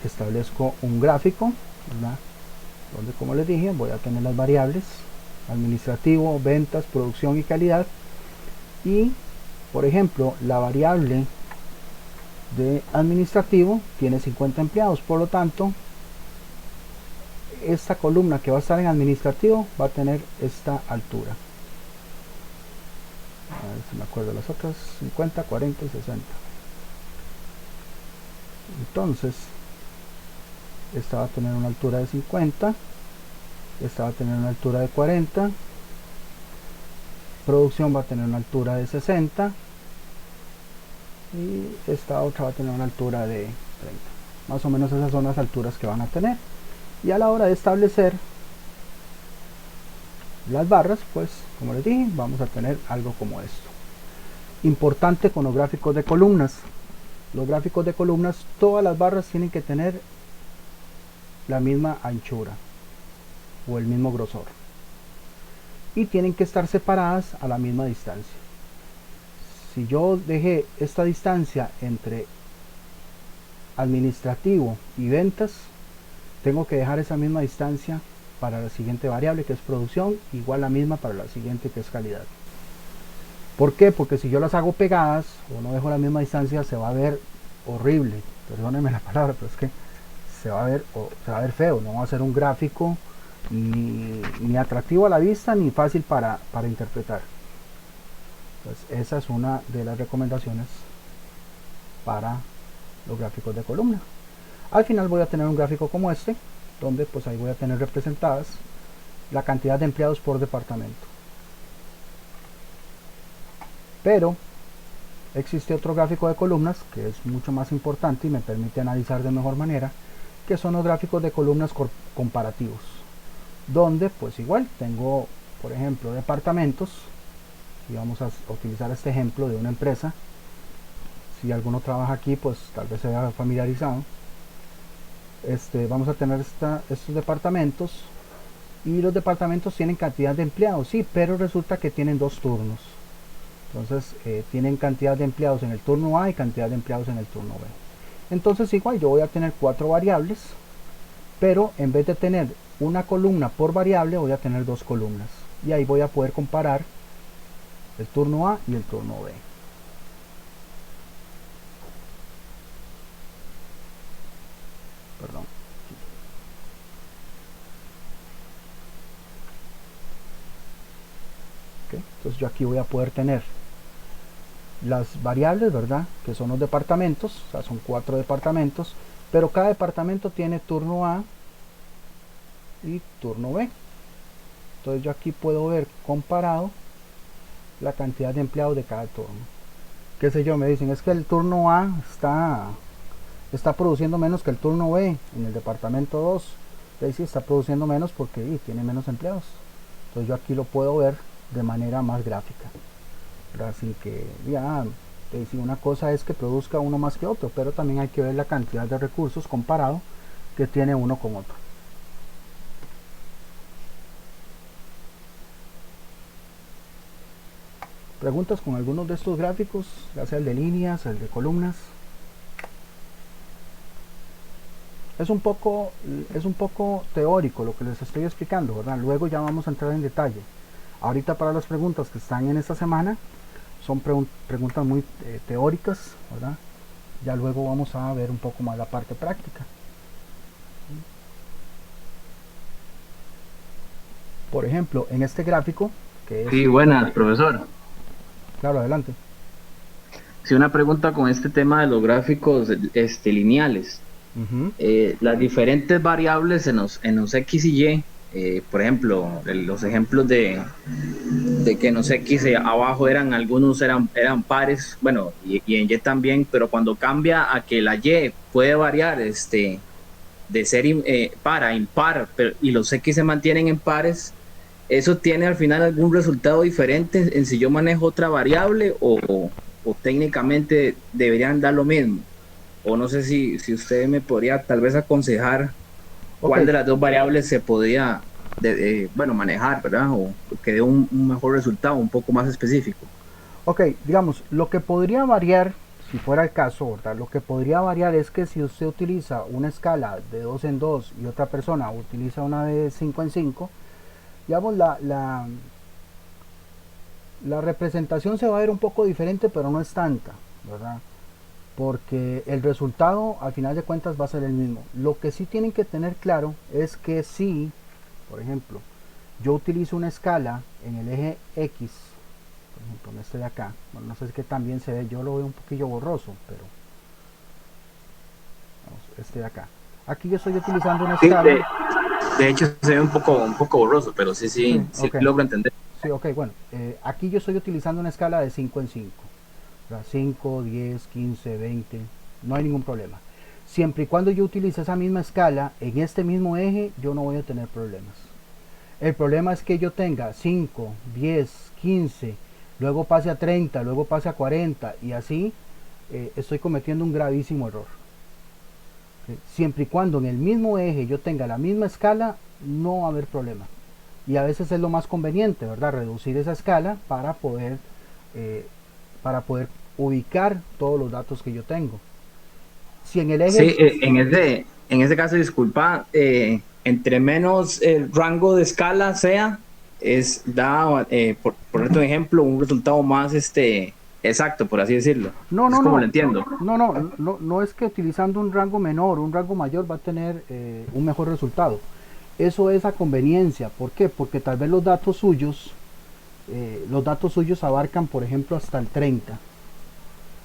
Establezco un gráfico, ¿verdad?, donde, como les dije, voy a tener las variables administrativo, ventas, producción y calidad. Y por ejemplo, la variable de administrativo tiene 50 empleados, por lo tanto esta columna que va a estar en administrativo va a tener esta altura. A ver si me acuerdo de las otras: 50, 40 y 60. Entonces esta va a tener una altura de 50, esta va a tener una altura de 40, producción va a tener una altura de 60, y esta otra va a tener una altura de 30. Más o menos esas son las alturas que van a tener. Y a la hora de establecer las barras, pues como les dije, vamos a tener algo como esto. Importante con los gráficos de columnas: los gráficos de columnas, todas las barras tienen que tener la misma anchura o el mismo grosor, y tienen que estar separadas a la misma distancia. Si yo dejé esta distancia entre administrativo y ventas, tengo que dejar esa misma distancia para la siguiente variable, que es producción, igual la misma para la siguiente, que es calidad. ¿Por qué? Porque si yo las hago pegadas o no dejo la misma distancia, se va a ver horrible, perdónenme la palabra, pero es que se va a ver feo, no va a ser un gráfico ni atractivo a la vista ni fácil para interpretar. Entonces, esa es una de las recomendaciones para los gráficos de columna. Al final voy a tener un gráfico como este, donde pues ahí voy a tener representadas la cantidad de empleados por departamento. Pero existe otro gráfico de columnas que es mucho más importante y me permite analizar de mejor manera, que son los gráficos de columnas comparativos, donde pues igual tengo, por ejemplo, departamentos, y vamos a utilizar este ejemplo de una empresa. Si alguno trabaja aquí, pues tal vez se vea familiarizado. Vamos a tener estos departamentos, y los departamentos tienen cantidad de empleados, sí, pero resulta que tienen 2 turnos. Entonces tienen cantidad de empleados en el turno A y cantidad de empleados en el turno B. Entonces igual yo voy a tener 4 variables, pero en vez de tener una columna por variable, voy a tener 2 columnas, y ahí voy a poder comparar el turno A y el turno B. Perdón. Okay. Entonces yo aquí voy a poder tener las variables, ¿verdad?, que son los departamentos, o sea, son 4 departamentos, pero cada departamento tiene turno A y turno B. Entonces yo aquí puedo ver comparado la cantidad de empleados de cada turno. Qué sé yo, me dicen, es que el turno A está produciendo menos que el turno B en el departamento 2. Entonces sí, está produciendo menos porque tiene menos empleados. Entonces yo aquí lo puedo ver de manera más gráfica, así que ya, si una cosa es que produzca uno más que otro, pero también hay que ver la cantidad de recursos comparado que tiene uno con otro. Preguntas con algunos de estos gráficos, ya sea el de líneas, el de columnas. Es un poco teórico lo que les estoy explicando, ¿verdad? Luego ya vamos a entrar en detalle. Ahorita, para las preguntas que están en esta semana, son preguntas muy teóricas, ¿verdad? Ya luego vamos a ver un poco más la parte práctica. Por ejemplo, en este gráfico, que es... Sí, buenas, profesor. Claro, adelante. Sí, una pregunta con este tema de los gráficos lineales. Las diferentes variables en los X y Y Por ejemplo, los ejemplos de que no sé, X abajo algunos eran pares, bueno, y en Y también, pero cuando cambia a que la Y puede variar de ser par a impar, y los X se mantienen en pares, ¿eso tiene al final algún resultado diferente en si yo manejo otra variable o técnicamente deberían dar lo mismo? O no sé si usted me podría tal vez aconsejar Ok, cuál de las dos variables se podría bueno, manejar, ¿verdad? O que dé un mejor resultado, un poco más específico. ok, digamos, lo que podría variar, si fuera el caso, ¿verdad? Lo que podría variar es que si usted utiliza una escala de 2 en 2 y otra persona utiliza una de 5 en 5, digamos, la representación se va a ver un poco diferente, pero no es tanta, ¿verdad? Porque el resultado al final de cuentas va a ser el mismo. Lo que sí tienen que tener claro es que si, por ejemplo, yo utilizo una escala en el eje X, por ejemplo en este de acá, bueno, no sé si que también se ve, yo lo veo un poquillo borroso, pero vamos, este de acá. Aquí yo estoy utilizando una Sí, escala. de hecho se ve un poco borroso, pero sí, Sí, sí, sí ok. logro entender. Sí, ok, bueno, aquí yo estoy utilizando una escala de 5 en 5. 5, 10, 15, 20, no hay ningún problema. Siempre y cuando yo utilice esa misma escala en este mismo eje, yo no voy a tener problemas. El problema es que yo tenga 5, 10, 15, luego pase a 30, luego pase a 40 y así estoy cometiendo un gravísimo error. Siempre y cuando en el mismo eje yo tenga la misma escala, no va a haber problema. Y a veces es lo más conveniente, ¿verdad? Reducir esa escala eh, para poder ubicar todos los datos que yo tengo. Si en el eje, Sí, en ese caso, disculpa, entre menos el rango de escala sea, por ponerte un ejemplo, un resultado más exacto, por así decirlo. no, Es no, como lo no, entiendo. no es que utilizando un rango menor, un rango mayor va a tener un mejor resultado. Eso es a conveniencia. ¿Por qué? Porque tal vez los datos suyos abarcan, por ejemplo, hasta el 30.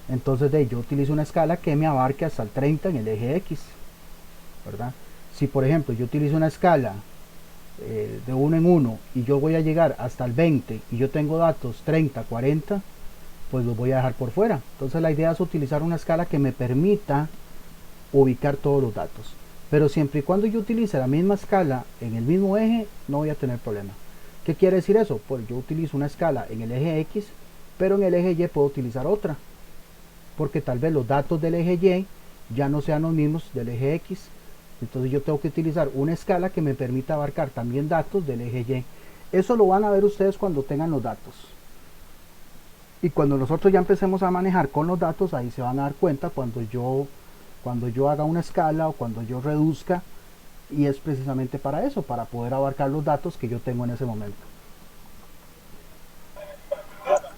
Entonces yo utilizo una escala que me abarque hasta el 30 en el eje X, ¿verdad? Si por ejemplo yo utilizo una escala de uno en uno y yo voy a llegar hasta el 20 y yo tengo datos 30, 40, pues los voy a dejar por fuera. Entonces la idea es utilizar una escala que me permita ubicar todos los datos. Pero siempre y cuando yo utilice la misma escala en el mismo eje, no voy a tener problema. ¿Qué quiere decir eso? Pues yo utilizo una escala en el eje X, pero en el eje Y puedo utilizar otra. Porque tal vez los datos del eje Y ya no sean los mismos del eje X. Entonces yo tengo que utilizar una escala que me permita abarcar también datos del eje Y. Eso lo van a ver ustedes cuando tengan los datos. Y cuando nosotros ya empecemos a manejar con los datos, ahí se van a dar cuenta cuando yo haga una escala o cuando yo reduzca, y es precisamente para eso, para poder abarcar los datos que yo tengo en ese momento.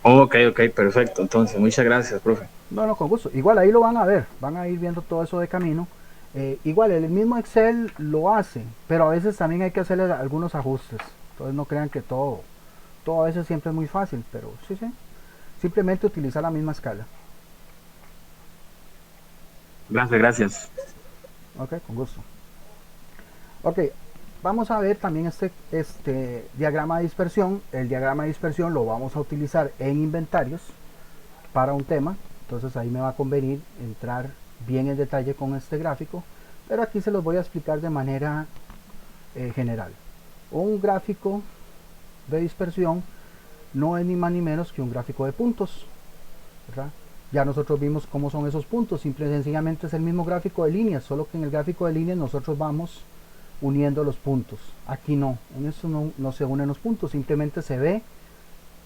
Ok, ok, perfecto. Entonces, muchas gracias, profe. No, no, con gusto. Igual ahí lo van a ver, van a ir viendo todo eso de camino. Igual el mismo Excel lo hace, pero a veces también hay que hacerle algunos ajustes. Entonces no crean que todo a veces siempre es muy fácil, pero sí, sí. Simplemente utilizar la misma escala. Gracias, gracias. Ok, con gusto. Ok, vamos a ver también este diagrama de dispersión. El diagrama de dispersión lo vamos a utilizar en inventarios para un tema. Entonces ahí me va a convenir entrar bien en detalle con este gráfico. Pero aquí se los voy a explicar de manera general. Un gráfico de dispersión no es ni más ni menos que un gráfico de puntos, ¿verdad? Ya nosotros vimos cómo son esos puntos. Simple y sencillamente es el mismo gráfico de líneas, solo que en el gráfico de líneas nosotros vamos uniendo los puntos. Aquí no, en esto no se unen los puntos, simplemente se ve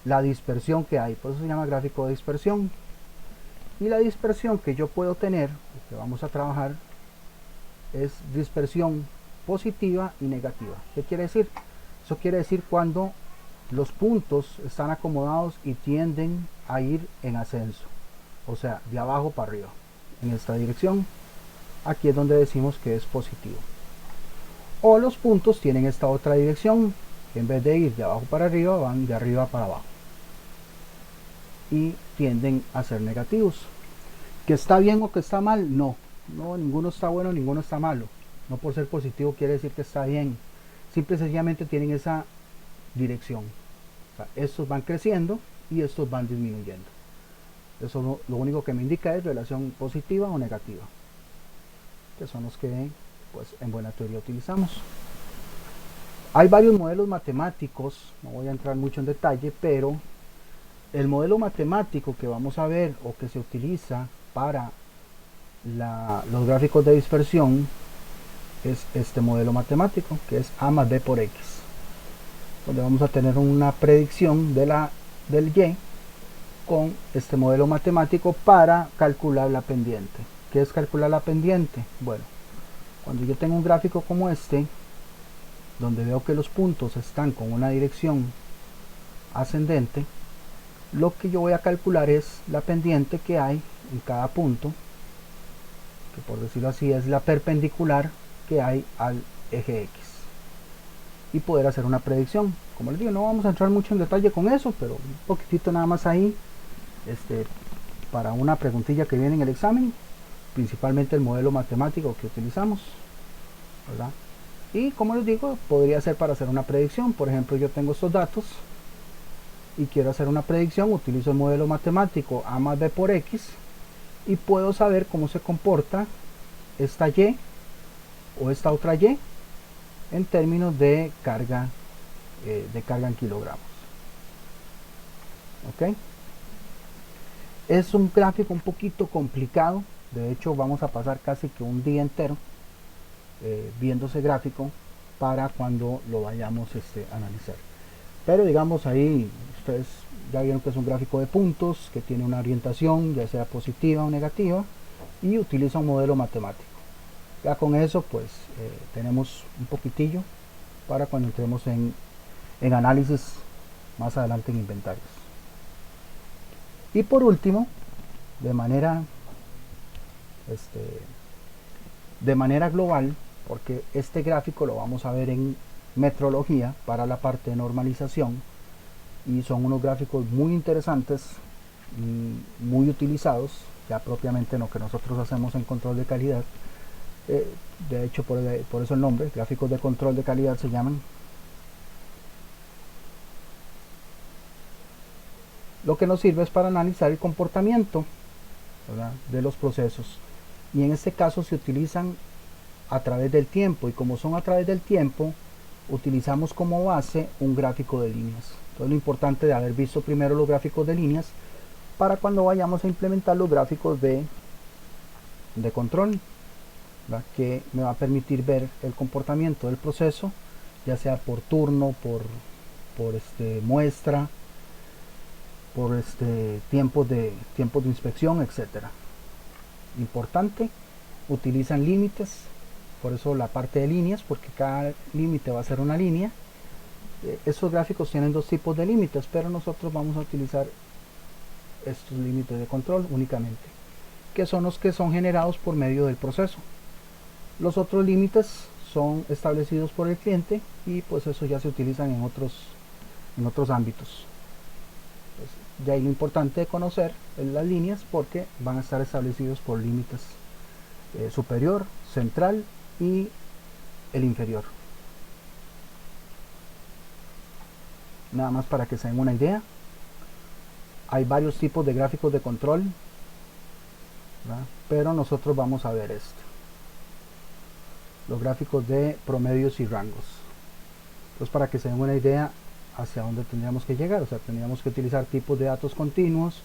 la dispersión que hay, por eso se llama gráfico de dispersión. Y la dispersión que yo puedo tener, que vamos a trabajar, es dispersión positiva y negativa. ¿Qué quiere decir? Eso quiere decir cuando los puntos están acomodados y tienden a ir en ascenso, o sea, de abajo para arriba, en esta dirección. Aquí es donde decimos que es positivo. O los puntos tienen esta otra dirección, que en vez de ir de abajo para arriba, van de arriba para abajo y tienden a ser negativos. ¿Que está bien o que está mal? No, ninguno está bueno, ninguno está malo. No por ser positivo quiere decir que está bien. simple y sencillamente tienen esa dirección. O sea, estos van creciendo y estos van disminuyendo. Eso lo único que me indica es relación positiva o negativa, que son los que pues en buena teoría utilizamos. Hay varios modelos matemáticos, no voy a entrar mucho en detalle, pero el modelo matemático que vamos a ver o que se utiliza para los gráficos de dispersión es este modelo matemático, que es A más B por X, donde vamos a tener una predicción del Y con este modelo matemático para calcular la pendiente. ¿Qué es calcular la pendiente? Bueno, cuando yo tengo un gráfico como este, donde veo que los puntos están con una dirección ascendente, lo que yo voy a calcular es la pendiente que hay en cada punto, que por decirlo así es la perpendicular que hay al eje X, y poder hacer una predicción. Como les digo, no vamos a entrar mucho en detalle con eso, pero un poquitito nada más ahí, para una preguntilla que viene en el examen, principalmente el modelo matemático que utilizamos, ¿verdad? Y como les digo, podría ser para hacer una predicción. Por ejemplo, yo tengo estos datos y quiero hacer una predicción, utilizo el modelo matemático A más B por X y puedo saber cómo se comporta esta Y o esta otra Y en términos de carga en kilogramos. ¿Ok? Es un gráfico un poquito complicado, de hecho vamos a pasar casi que un día entero viendo ese gráfico para cuando lo vayamos a analizar. Pero digamos ahí, ustedes ya vieron que es un gráfico de puntos, que tiene una orientación, ya sea positiva o negativa, y utiliza un modelo matemático. Ya con eso pues tenemos un poquitillo para cuando entremos en análisis más adelante en inventarios. Y por último, de manera global, porque este gráfico lo vamos a ver en metrología para la parte de normalización, y son unos gráficos muy interesantes y muy utilizados ya propiamente en lo que nosotros hacemos en control de calidad. De hecho, por eso el nombre, gráficos de control de calidad se llaman. Lo que nos sirve es para analizar el comportamiento, ¿verdad?, de los procesos, y en este caso se utilizan a través del tiempo, y como son a través del tiempo, utilizamos como base un gráfico de líneas. Entonces lo importante de haber visto primero los gráficos de líneas para cuando vayamos a implementar los gráficos de control, ¿verdad?, que me va a permitir ver el comportamiento del proceso, ya sea por turno, por muestra, por tiempos de inspección, etcétera. Importante, utilizan límites, por eso la parte de líneas, porque cada límite va a ser una línea. Estos gráficos tienen dos tipos de límites, pero nosotros vamos a utilizar estos límites de control únicamente, que son los que son generados por medio del proceso. Los otros límites son establecidos por el cliente y pues eso ya se utilizan en otros ámbitos. De ahí lo importante de conocer las líneas, porque van a estar establecidos por límites superior, central y el inferior. Nada más para que se den una idea, hay varios tipos de gráficos de control, ¿verdad?, pero nosotros vamos a ver los gráficos de promedios y rangos. Entonces, para que se den una idea hacia dónde tendríamos que llegar, o sea, tendríamos que utilizar tipos de datos continuos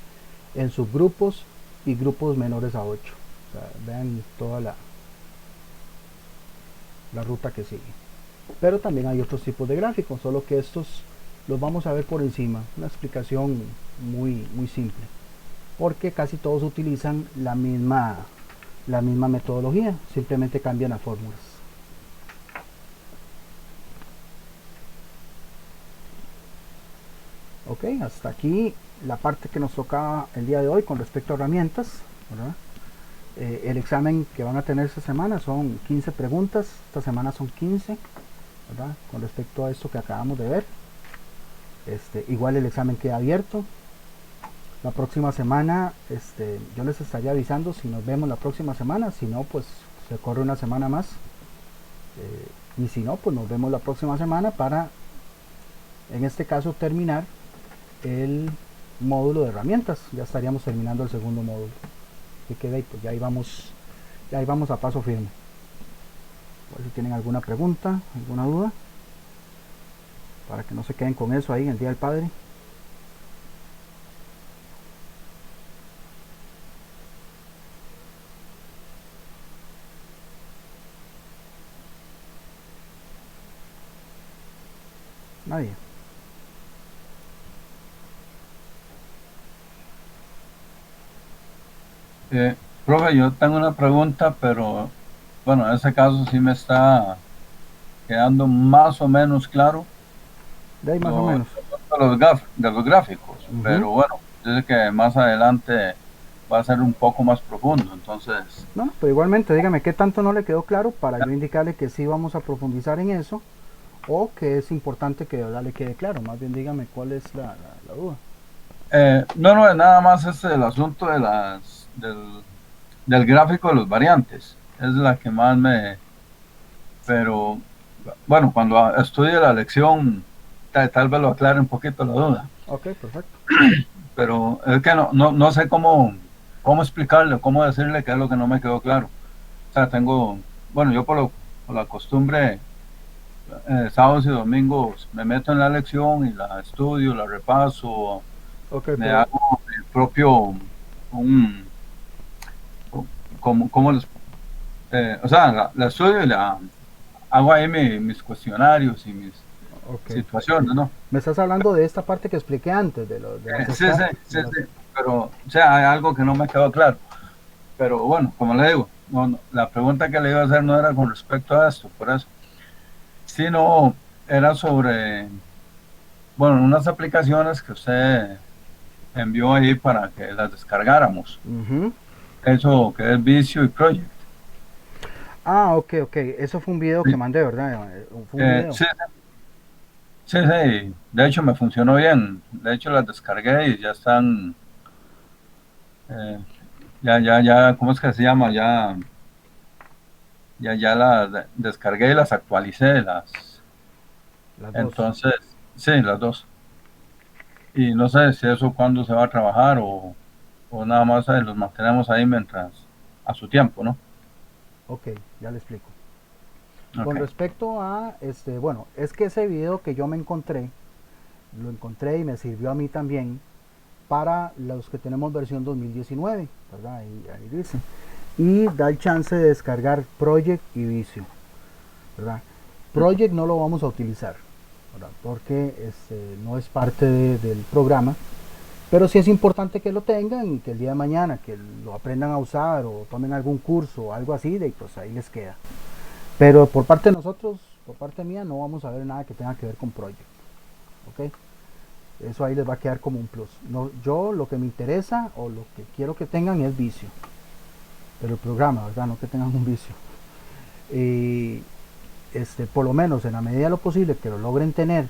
en subgrupos y grupos menores a 8. O sea, vean toda la ruta que sigue. Pero también hay otros tipos de gráficos, solo que estos los vamos a ver por encima, una explicación muy simple, porque casi todos utilizan la misma metodología, simplemente cambian las fórmulas. Ok, hasta aquí la parte que nos tocaba el día de hoy con respecto a herramientas, ¿verdad? El examen que van a tener esta semana son 15 preguntas, esta semana son 15, ¿verdad?, con respecto a esto que acabamos de ver. Igual el examen queda abierto. La próxima semana yo les estaría avisando si nos vemos la próxima semana, si no pues se corre una semana más Y si no, pues nos vemos la próxima semana para, en este caso, terminar el módulo de herramientas. Ya estaríamos terminando el segundo módulo. Que queda ahí, pues ya ahí vamos a paso firme. Por si tienen alguna pregunta, alguna duda, para que no se queden con eso ahí en el Día del Padre. Nadie. Profe, yo tengo una pregunta, pero bueno, en ese caso sí me está quedando más o menos claro De ahí más o menos. de los gráficos, pero bueno, dice que más adelante va a ser un poco más profundo, entonces... No, pero igualmente dígame qué tanto no le quedó claro para yo indicarle que sí vamos a profundizar en eso, o que es importante que de verdad le quede claro. Más bien dígame cuál es la duda. No, es nada más el asunto de del gráfico de los variantes, es la que más pero bueno, cuando estudie la lección tal vez lo aclare un poquito la duda. Ok, perfecto. Pero es que no sé cómo explicarle, cómo decirle qué es lo que no me quedó claro. O sea, bueno, yo por la costumbre, sábados y domingos me meto en la lección y la estudio, la repaso, Okay, me hago mi propio, ¿cómo les, o sea, la estudio y hago ahí mis cuestionarios y mis situaciones, ¿no? Me estás hablando de esta parte que expliqué antes, de las sí, pero, o sea, hay algo que no me quedó claro. Pero bueno, como le digo, la pregunta que le iba a hacer no era con respecto a esto, por eso, sino era sobre, bueno, unas aplicaciones que usted envió ahí para que las descargáramos. Eso que es Vicio y Project. Ah, ok. Eso fue un video que mandé, ¿verdad? Fue un video. Sí, de hecho me funcionó bien. De hecho las descargué y ya están, ¿cómo es que se llama? Ya las descargué y las actualicé, Las dos. entonces, sí, las dos. Y no sé si eso cuándo se va a trabajar o nada más los mantenemos ahí mientras, a su tiempo, ¿no? Ok, ya le explico. Okay. Con respecto a, bueno, es que ese video que yo lo encontré y me sirvió a mí también para los que tenemos versión 2019, ¿verdad? Ahí dice. Y da el chance de descargar Project y Vicio, ¿verdad? Project no lo vamos a utilizar, ¿verdad? Porque no es parte del programa, pero sí es importante que lo tengan y que el día de mañana que lo aprendan a usar o tomen algún curso o algo así, pues ahí les queda. Pero por parte de nosotros, por parte mía, no vamos a ver nada que tenga que ver con Project. ¿Ok? Eso ahí les va a quedar como un plus. No, yo lo que me interesa o lo que quiero que tengan es Vicio. Pero el programa, ¿verdad? No que tengan un Vicio. Y por lo menos en la medida de lo posible que lo logren tener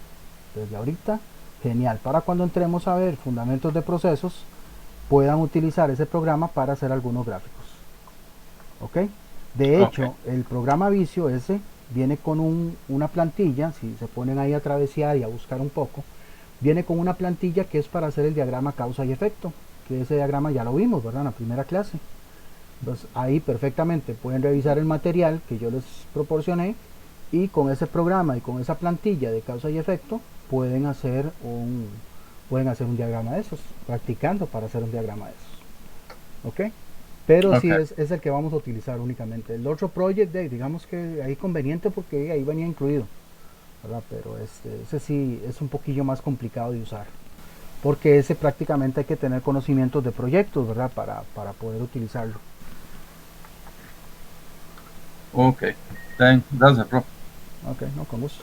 desde ahorita, genial. Para cuando entremos a ver fundamentos de procesos, puedan utilizar ese programa para hacer algunos gráficos. ¿Ok? De hecho, el programa Vicio ese viene con una plantilla, si se ponen ahí a travesear y a buscar un poco, viene con una plantilla que es para hacer el diagrama causa y efecto, que ese diagrama ya lo vimos, ¿verdad? En la primera clase. Entonces ahí perfectamente pueden revisar el material que yo les proporcioné y con ese programa y con esa plantilla de causa y efecto pueden hacer un diagrama de esos, practicando para hacer un diagrama de esos. ¿Ok? Pero sí es el que vamos a utilizar únicamente. El otro project day, digamos que ahí conveniente porque ahí venía incluido, ¿verdad? Pero ese sí es un poquillo más complicado de usar, porque ese prácticamente hay que tener conocimientos de proyectos, ¿verdad? Para poder utilizarlo. Ok, gracias, profe. Ok, no, con gusto.